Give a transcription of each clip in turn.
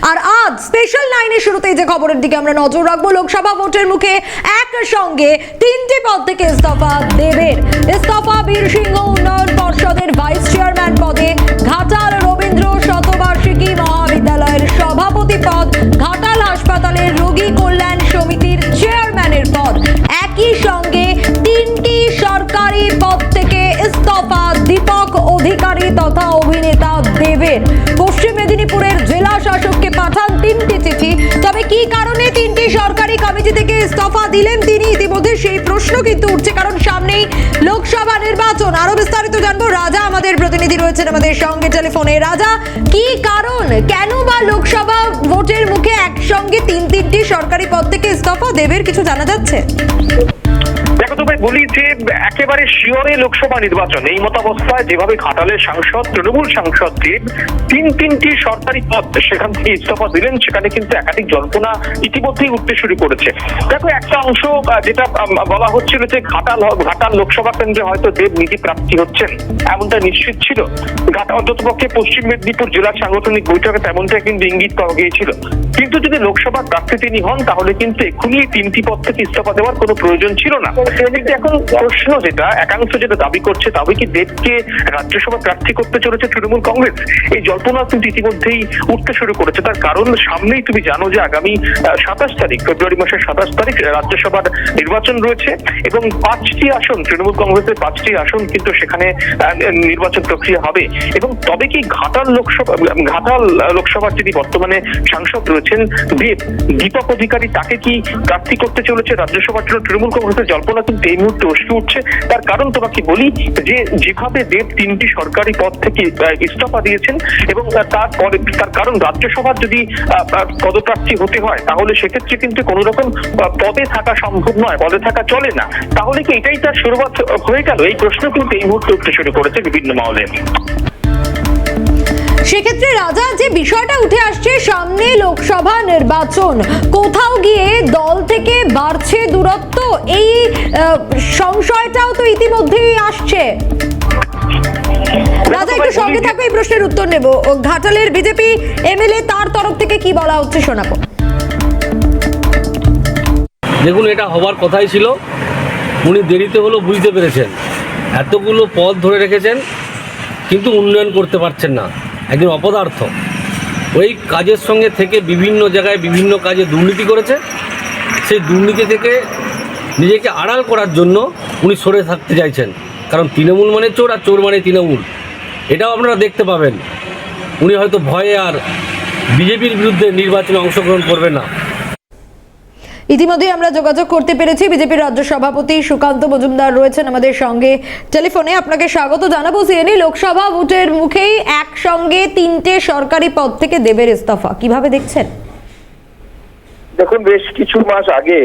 আর আজ স্পেশাল 9 এর শুরুতেই যে খবরের দিকে আমরা নজর রাখবো, লোকসভা ভোটের মুখে একসঙ্গে তিনটি পদ থেকে ইস্তফা দেবের। ইস্তফা বীরসিংহ উন্নয়ন পর্ষদের ভাইস চেয়ারম্যান পদে, ঘাটাল রবীন্দ্র শতবার্ষিকী মহাবিদ্যালয়ের সভাপতি পদ, ঘাটাল হাসপাতালের রোগী কল্যাণ সমিতির চেয়ারম্যানের পদ। একই সঙ্গে তিনটি সরকারি পদ থেকে ইস্তফা দীপক অধিকারী তথা অভিনেতা দেবের। পশ্চিম মেদিনীপুরের জেলা শাসককে পাঠান তিনটি চিঠি। তবে কি কারণে তিনটি সরকারি কমিটি থেকে ইস্তফা দিলেন তিনি, ইতিমধ্যে সেই প্রশ্ন কিন্তু উঠছে, কারণ সামনেই লোকসভা নির্বাচন। আরো বিস্তারিত জানবো, রাজা আমাদের প্রতিনিধি রয়েছেন আমাদের সঙ্গে টেলিফোনে। রাজা, কি কারণ, কেন বা লোকসভা ভোটের মুখে একসঙ্গে তিনটি সরকারি পদ থেকে ইস্তফা দেবের, কিছু জানা যাচ্ছে? দেখো তো ভাই, বলি যে একেবারে শিওরে লোকসভা নির্বাচন, এই মতাবস্থায় যেভাবে ঘাটালের সাংসদ, তৃণমূল সাংসদ দেব তিনটি সরকারি পদ সেখান থেকে ইস্তফা দিলেন, সেখানে কিন্তু একাধিক জল্পনা ইতিমধ্যেই উঠতে শুরু করেছে। দেখো, একটা অংশ যেটা বলা হচ্ছিল যে ঘাটাল লোকসভা কেন্দ্রে হয়তো দেব নিজে প্রার্থী হচ্ছেন, এমনটা নিশ্চিত ছিল। অন্ততপক্ষে পশ্চিম মেদিনীপুর জেলা সাংগঠনিক বৈঠকে তেমনটা কিন্তু ইঙ্গিত পাওয়া গিয়েছিল। কিন্তু যদি লোকসভা প্রার্থী তিনি হন, তাহলে কিন্তু এক্ষুনি তিনটি পদ থেকে ইস্তফা দেওয়ার কোনো প্রয়োজন ছিল না। এখন প্রশ্ন যেটা একাংশ যেটা দাবি করছে, তবে কি দেবকে রাজ্যসভা প্রার্থী করতে চলেছে তৃণমূল কংগ্রেস? এই জল্পনা কিন্তু ইতিমধ্যেই উঠতে শুরু করেছে। তার কারণ সামনেই তুমি জানো যে আগামী 27 তারিখ, ফেব্রুয়ারি মাসের 27 তারিখ রাজ্যসভার নির্বাচন রয়েছে এবং 5টি আসন, তৃণমূল কংগ্রেসের 5টি আসন কিন্তু সেখানে নির্বাচন প্রক্রিয়া হবে। এবং তবে কি ঘাটাল লোকসভার যিনি বর্তমানে সাংসদ রয়েছেন দীপক অধিকারী, তাকে কি প্রার্থী করতে চলেছে রাজ্যসভার জন্য তৃণমূল কংগ্রেসের জল্পনা কিন্তু এই মুহূর্তে উঠছে। তার কারণ তোমাকে বলি যে যেভাবে দেব তিনটি সরকারি পদ থেকে ইস্তফা দিয়েছেন এবং তারপরে তার কারণ রাজ্যসভার যদি পদপ্রার্থী হতে হয়, তাহলে সেক্ষেত্রে কিন্তু কোন রকম পদে থাকা সম্ভব নয়, পদে থাকা চলে না। তাহলে কি এটাই তার শুরুয়াত হয়ে গেল? এই প্রশ্ন কিন্তু এই মুহূর্তে উঠতে শুরু করেছে বিভিন্ন মহলে। সেক্ষেত্রে রাজা, যে বিষয়টা উঠে আসছে, সামনে লোকসভা নির্বাচন, কোথাও গিয়ে দল থেকে বাড়ছে দূরত্ব, এই সংশয়টাও তো ইতিমধ্যেই আসছে। রাজা, একটু সঙ্গে থাকো, এই প্রশ্নের উত্তর নেব। ঘাটালের বিজেপি এমএলএ, তার তরফ থেকে কি বলা হচ্ছে শোনাবো। দেখুন, এটা হবার কথাই ছিল, উনি দেরিতে হলো বুঝতে পেরেছেন। এতগুলো পদ ধরে রেখেছেন কিন্তু উন্নয়ন করতে পারছেন না, একজন অপদার্থ। ওই কাজের সঙ্গে থেকে বিভিন্ন জায়গায় বিভিন্ন কাজে দুর্নীতি করেছে। সেই দুর্নীতি থেকে নিজেকে আড়াল করার জন্য উনি সরে থাকতে চাইছেন, কারণ তৃণমূল মানে চোর আর চোর মানে তৃণমূল, এটাও আপনারা দেখতে পাবেন। উনি হয়তো ভয়ে আর বিজেপির বিরুদ্ধে নির্বাচনে অংশগ্রহণ করবেন না। ইতিমধ্যে আমরা যোগাযোগ করতে পেরেছি, বিজেপির রাজ্য সভাপতি সুকান্ত মজুমদার রয়েছেন আমাদের সঙ্গে টেলিফোনে। আপনাকে স্বাগত জানাবো। সিএনই লোকসভা ভোটের মুখেই একসঙ্গে তিনটে সরকারি পদ থেকে দেবের ইস্তফা, কিভাবে দেখছেন? দেখুন, বেশ কিছু মাস আগে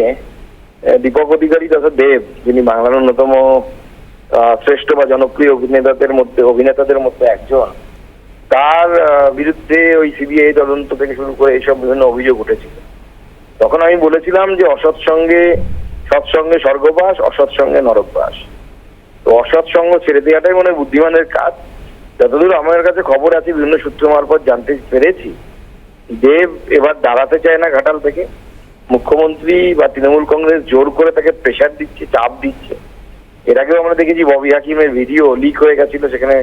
দীপক অধিকারী তথা দেব, যিনি বাংলার অন্যতম শ্রেষ্ঠ বা জনপ্রিয় অভিনেতাদের মধ্যে একজন, তার বিরুদ্ধে ওই সিবিআই তদন্ত থেকে শুরু করে এইসব বিভিন্ন অভিযোগ উঠেছিল। তখন আমি বলেছিলাম যে সৎসঙ্গে স্বর্গবাস, অসৎসঙ্গে নরকবাস। তো অসৎসঙ্গ ছেড়ে দেওয়াটাই মনে হয় বুদ্ধিমানের কাজ। যতদূর আমার কাছে খবর আছে, বিভিন্ন সূত্র মারফত জানতে পেরেছি, দেব এবার দাঁড়াতে চায় না ঘাটাল থেকে। মুখ্যমন্ত্রী বা তৃণমূল কংগ্রেস জোর করে তাকে প্রেশার দিচ্ছে, চাপ দিচ্ছে। এর আগেও আমরা দেখেছি ববি হাকিমের ভিডিও লিক হয়ে গেছিল, সেখানে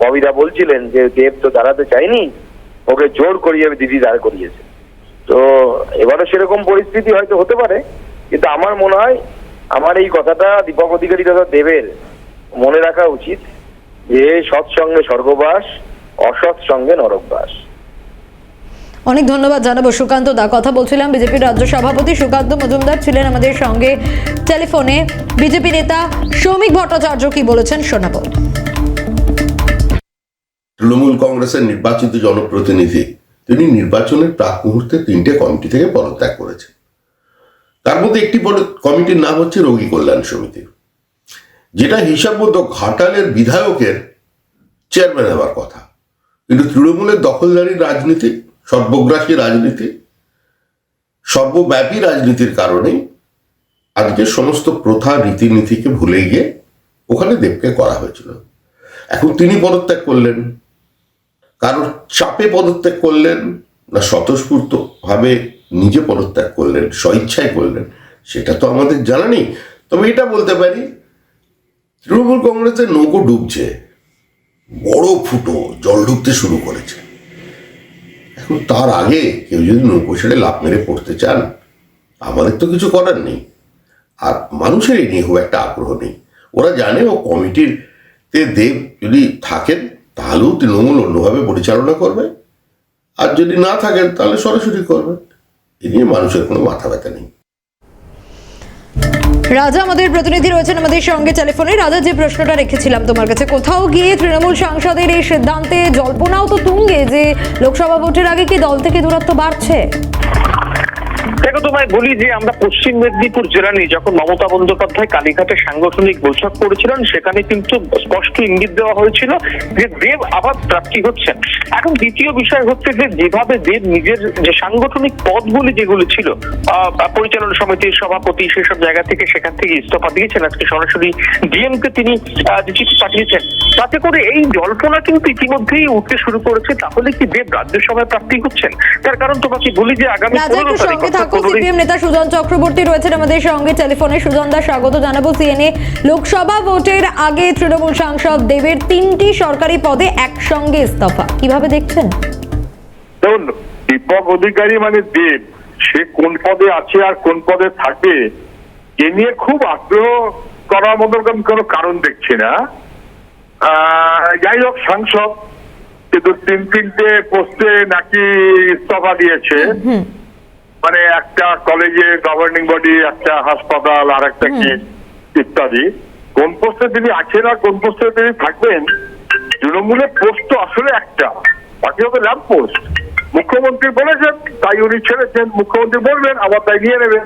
ববিরা বলছিলেন যে দেব তো দাঁড়াতে চায়নি, ওকে জোর করিয়ে দিদি দাঁড় করিয়েছে। তো এবারও সেরকম পরিস্থিতি হয়তো হতে পারে, কিন্তু আমার মনে হয় আমার এই কথাটা দীপক অধিকারী তথা দেবের মনে রাখা উচিত যে সৎসঙ্গে স্বর্গবাস, অসৎসঙ্গে নরকবাস। অনেক ধন্যবাদ জানাবো সুকান্ত দা। কথা বলছিলাম, বিজেপির রাজ্য সভাপতি সুকান্ত মজুমদার ছিলেন আমাদের সঙ্গে টেলিফোনে। বিজেপি নেতা শ্রমিক ভট্টাচার্য কি বলেছেন শোনাবো। তৃণমূল কংগ্রেসের নির্বাচিত জনপ্রতিনিধি, তিনি নির্বাচনের প্রাক মুহূর্তে 3টে কমিটি থেকে পদত্যাগ করেছেন। তার মধ্যে একটি কমিটির নাম হচ্ছে রোগী কল্যাণ সমিতি, যেটা হিসাব মতো ঘাটালের বিধায়কের চেয়ারম্যান হওয়ার কথা। কিন্তু তৃণমূলের দখলদারি রাজনীতি, সর্বগ্রাসী রাজনীতি, সর্বব্যাপী রাজনীতির কারণে আজকে সমস্ত প্রথা রীতিনীতিকে ভুলে গিয়ে ওখানে দেবকে করা হয়েছিল। এখন তিনি পদত্যাগ করলেন, কারোর চাপে পদত্যাগ করলেন, না স্বতঃস্ফূর্তভাবে নিজে পদত্যাগ করলেন, স্বইচ্ছায় করলেন, সেটা তো আমাদের জানা নেই। তবে এটা বলতে পারি, তৃণমূল কংগ্রেসের নৌকো ডুবছে, বড় ফুটো জল ঢুকতে শুরু করেছে। এখন তার আগে কেউ যদি নৌকো ছেড়ে লাফ মেরে পড়তে চান, আমাদের তো কিছু করার নেই। আর মানুষের এই নিয়ে খুব একটা আগ্রহ নেই। ওরা জানে ও কমিটিতে দেব যদি থাকেন তাহলেও তৃণমূল অন্যভাবে পরিচালনা করবে, আর যদি না থাকেন তাহলে সরাসরি করবে। এ নিয়ে মানুষের কোনো মাথা ব্যথা নেই। রাজা আমাদের প্রতিনিধি রয়েছেন আমাদের সঙ্গে টেলিফোনে। রাজা, যে প্রশ্নটা রেখেছিলাম তোমার কাছে, কোথাও গিয়ে তৃণমূল সাংসদের এই সিদ্ধান্তে জল্পনাও তো তুঙ্গে যে লোকসভা ভোটের আগে কি দল থেকে দূরত্ব বাড়ছে? দেখো, তোমায় বলি যে আমরা পশ্চিম মেদিনীপুর জেলা নিয়ে যখন মমতা বন্দ্যোপাধ্যায় কালীঘাটে সাংগঠনিক বৈঠক করেছিলেন, সেখানে কিন্তু স্পষ্ট ইঙ্গিত দেওয়া হয়েছিল যে দেব আবার প্রার্থী হচ্ছেন। এখন দ্বিতীয় বিষয় হচ্ছে যে যেভাবে দেব নিজের যে সাংগঠনিক পদগুলি যেগুলো ছিল, পরিচালনা সমিতির সভাপতি, সেসব জায়গা থেকে সেখান থেকে ইস্তফা দিয়েছেন, আজকে সরাসরি ডিএমকে তিনি যে চিঠি পাঠিয়েছেন, তাতে করে এই জল্পনা কিন্তু ইতিমধ্যেই উঠতে শুরু করেছে। তাহলে কি দেব রাজ্যসভায় প্রার্থী হচ্ছেন? তার কারণ তোমাকে বলি যে আগামী 15 তারিখ সিপিএম নেতা সুজন চক্রবর্তী রয়েছেন আমাদের সঙ্গে টেলিফোনে। সুজন দা, স্বাগত জানাবো সিএনএ। লোকসভা ভোটের আগে তৃণমূল সাংসদ দেবের 3টি সরকারি পদে একসঙ্গে ইস্তফা, কিভাবে দেখছেন? দেখুন, দীপক অধিকারী মানে দেব, সে কোন পদে আছে আর কোন পদে থাকবে এ নিয়ে খুব আগ্রহ করার মতো কোনো কারণ দেখছি না। যাই হোক, সাংসদ কিন্তু 3-3টে পোস্টে নাকি ইস্তফা দিয়েছে। মানে একটা কলেজে গভর্নিং বডি, একটা হাসপাতাল, আর একটা কি ইত্যাদি। কোন পোস্টে তিনি আছেন আর কোন পোস্টে তিনি থাকবেন, তৃণমূলের পোস্ট তো আসলে একটা, বাকি হবে ল্যাম্প পোস্ট। মুখ্যমন্ত্রী বলেছেন তাই উনি ছেড়েছেন, মুখ্যমন্ত্রী বলবেন আবার তাই নিয়ে নেবেন,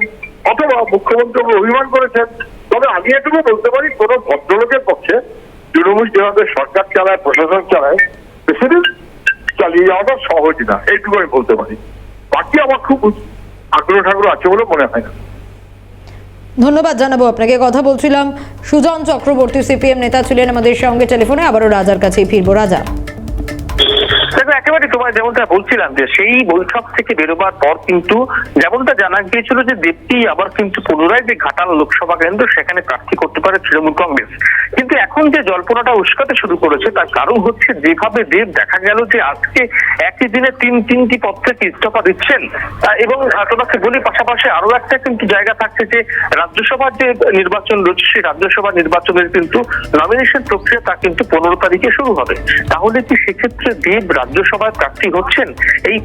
অথবা মুখ্যমন্ত্রী অভিমান করেছেন। তবে আমি এটুকু বলতে পারি, কোন ভদ্রলোকের পক্ষে তৃণমূল যেভাবে সরকার চালায়, প্রশাসন চালায়, প্রেসিডেন্ট চালিয়ে যাওয়াটা সহজ না, এইটুকু আমি বলতে পারি। বাকি আমার খুব আগ্রহ আছে বলে মনে হয় না। ধন্যবাদ জানাবো আপনাকে। কথা বলছিলাম সুজন চক্রবর্তী, সিপিএম নেতা ছিলেন আমাদের সঙ্গে টেলিফোনে। আবারও রাজার কাছেই ফিরবো। রাজা, দেখো, একেবারে তোমায় যেমনটা বলছিলাম যে সেই বৈঠক থেকে বেরোবার পর কিন্তু যেমনটা জানা গিয়েছিল যে দেবটি আবার কিন্তু পুনরায় যে ঘাটাল লোকসভা কেন্দ্র সেখানে প্রার্থী করতে পারে তৃণমূল কংগ্রেস। কিন্তু এখন যে জল্পনাটা উস্কাতে শুরু করেছে তার কারণ হচ্ছে যেভাবে দেব দেখা গেল যে আজকে একই দিনে 3টি পদ থেকে ইস্তফা দিচ্ছেন। এবং তোমাকে বলি, পাশাপাশি আরো একটা কিন্তু জায়গা থাকছে যে রাজ্যসভার যে নির্বাচন রয়েছে, সেই রাজ্যসভা নির্বাচনের কিন্তু নমিনেশন প্রক্রিয়া তা কিন্তু 15 তারিখে শুরু হবে। তাহলে কি সেক্ষেত্রে দেব রাজ্যসভায় প্রার্থী হচ্ছেন? এই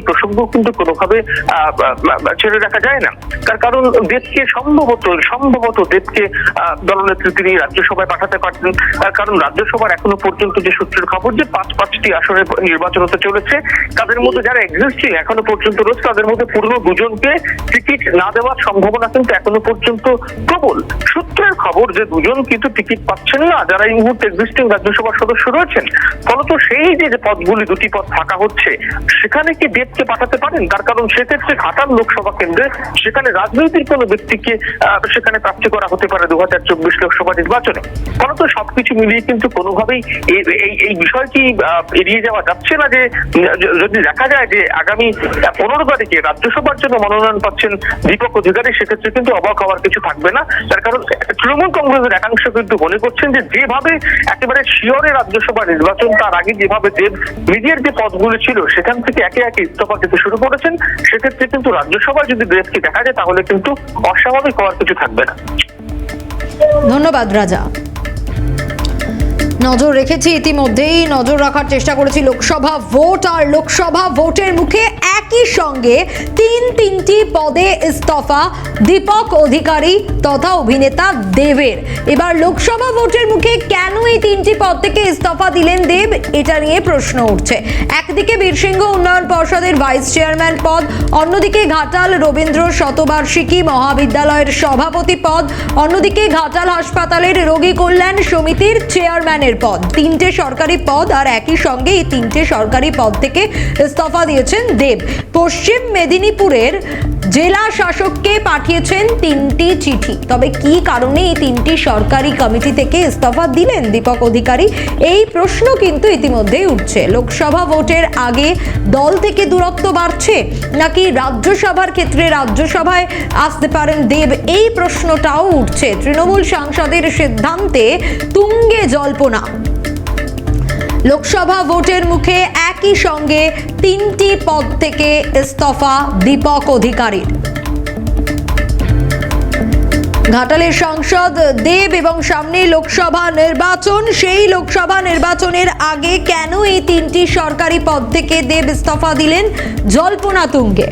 প্রসঙ্গ কিন্তু কোনোভাবে ছেড়ে রাখা যায় না। তার কারণ দেবকে সম্ভবত দেবকে দলনেত্রী তিনি রাজ্যসভায় পাঠাতে পারতেন। তার কারণ রাজ্যসভার এখনো পর্যন্ত যে সূত্রের খবর যে 5টি আসনে নির্বাচন হতে চলেছে, তাদের মধ্যে যারা এক্সিস্টিং এখনো পর্যন্ত রয়েছে তাদের মধ্যে পুরনো 2জনকে টিকিট না দেওয়ার সম্ভাবনা কিন্তু এখনো পর্যন্ত প্রবল। সূত্রের খবর যে 2জন কিন্তু টিকিট পাচ্ছেন না, যারা এই মুহূর্তে এক্সিস্টিং রাজ্যসভার সদস্য রয়েছেন। ফলত সেই যে পদগুলি 2টি পদ ফাঁকা হচ্ছে, সেখানে কি দেবকে পাঠাতে পারেন? তার কারণ সেক্ষেত্রে ঘাটাল লোকসভা কেন্দ্রে সেখানে রাজনৈতিক কোনো ব্যক্তিকে সেখানে প্রার্থী করা হতে পারে 2024 লোকসভা নির্বাচনে। ফলত সবকিছু মিলিয়ে কিন্তু কোনোভাবেই এই বিষয়টি এড়িয়ে যাওয়া যাচ্ছে না যে যদি দেখা যায় যে আগামী 15 তারিখে রাজ্যসভার জন্য মনোনয়ন পাচ্ছেন দীপক অধিকারী, সেক্ষেত্রে কিন্তু অবাক হওয়ার কিছু থাকবে না। তার কারণ তৃণমূল কংগ্রেসের একাংশ কিন্তু মনে করছেন যে যেভাবে একেবারে শিয়রে রাজ্যসভা নির্বাচন, তার আগে যেভাবে দেব নিজের যে পদগুলো ছিল সেখান থেকে একে একে ইস্তফা দিতে শুরু করেছেন, সেক্ষেত্রে কিন্তু রাজ্যসভায় যদি দেবকে দেখা যায় তাহলে কিন্তু অস্বাভাবিক হওয়ার কিছু থাকবে না। ধন্যবাদ রাজা। নজর রেখেছি, ইতিমধ্যেই নজর রাখার চেষ্টা করেছি লোকসভা ভোট, আর লোকসভা ভোটের মুখে একই সঙ্গে 3টি পদে ইস্তফা দীপক অধিকারী তথা অভিনেতা দেবের। এবার লোকসভা ভোটের মুখে কেন এই 3টি পদ থেকে ইস্তফা দিলেন দেব, এটা নিয়ে প্রশ্ন উঠছে। একদিকে বীরসিংহ উন্নয়ন পর্ষদের ভাইস চেয়ারম্যান পদ, অন্যদিকে ঘাটাল রবীন্দ্র শতবার্ষিকী মহাবিদ্যালয়ের সভাপতি পদ, অন্যদিকে ঘাটাল হাসপাতালের রোগী কল্যাণ সমিতির চেয়ারম্যানের পদ। 3টে সরকারি পদ, আর একই সঙ্গে এই 3টে সরকারি পদ থেকে ইস্তফা দিয়েছেন দেব। পশ্চিম মেদিনীপুরের জেলা শাসককে পাঠিয়েছেন 3টি চিঠি। তবে কি কারণে এই 3টি সরকারি কমিটি থেকে ইস্তফা দিলেন দীপক অধিকারী, এই প্রশ্ন কিন্তু ইতিমধ্যেই উঠছে। লোকসভা ভোটের আগে দল থেকে দূরত্ব বাড়ছে, নাকি রাজ্যসভার ক্ষেত্রে রাজ্যসভায় আসতে পারেন দেব, এই প্রশ্নটাও উঠছে। তৃণমূল সাংসদের সিদ্ধান্তে তুঙ্গে জল্পনা। লোকসভা ভোটের মুখে একই সঙ্গে 3টি পদ থেকে ইস্তফা দীপক অধিকারীর। ঘাটালের সাংসদ দেব এবং সামনে লোকসভা নির্বাচন, সেই লোকসভা নির্বাচনের আগে কেন এই 3টি সরকারি পদ থেকে দেব ইস্তফা দিলেন, জল্পনা তুঙ্গে।